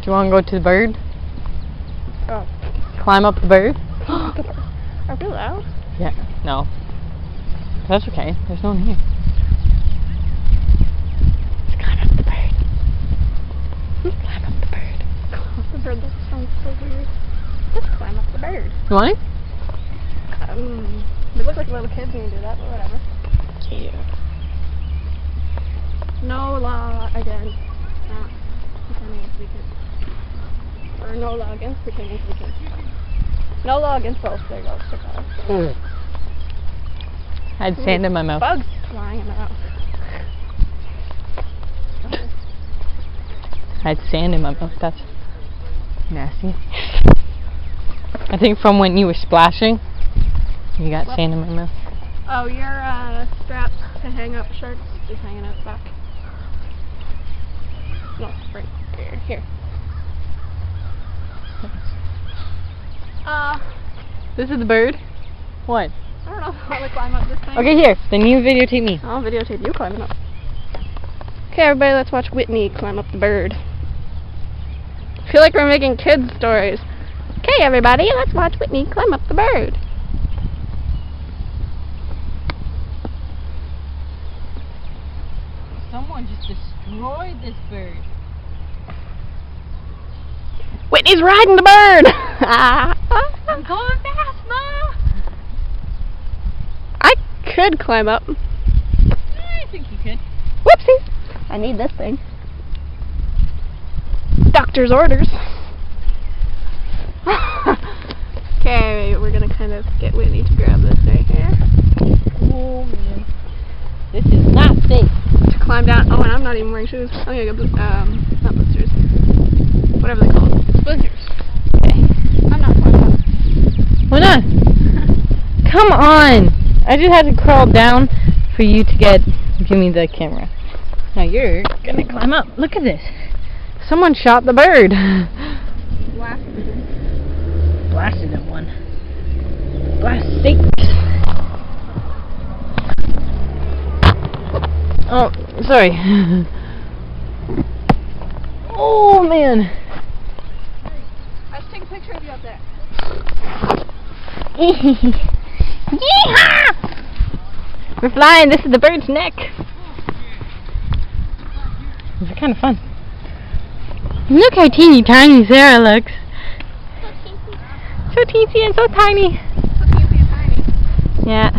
Do you want to go to the bird? Oh. Climb up the bird? Are we loud? Yeah. No. That's okay. There's no one here. Let's climb up the bird. Climb up the bird. Climb up the bird. That sounds so weird. Let's climb up the bird. You want it? We look like little kids when we do that, but whatever. Yeah. No law against pretending to be kids. Or no law against pretending to be kids. No law against both. There you go. I had sand in my mouth. Bugs flying in my mouth. I had sand in my mouth. That's nasty. I think from when you were splashing, you got sand in my mouth. Oh, your strap to hang up shirts is hanging out the back. No, right here. This is the bird? What? I don't know how to climb up this thing. Okay, here. Then you videotape me. I'll videotape you climbing up. Okay, everybody, let's watch Whitney climb up the bird. I feel like we're making kids' stories. Okay, everybody, let's watch Whitney climb up the bird. Someone just destroyed this bird. Whitney's riding the bird! I'm going fast, Mom! I could climb up. I think you could. Whoopsie! I need this thing. Doctor's orders. Okay, we're gonna kind of get Whitney to grab this right here. Oh man. This is not safe. To climb down. Oh, and I'm not even wearing shoes. I'm gonna get not blisters. Whatever they're called. Splinters. Okay. I'm not climbing up. Why not? Come on! I just had to crawl down for you to give me the camera. Now you're gonna climb up. Look at this. Someone shot the bird. Blasted at one. Blast sakes. Oh, sorry. Oh man. I should take a picture of you up there. Yeehaw! We're flying. This is the bird's neck. This is kind of fun. Look how teeny tiny Sarah looks. So teensy and so tiny. So teensy and tiny. Yeah.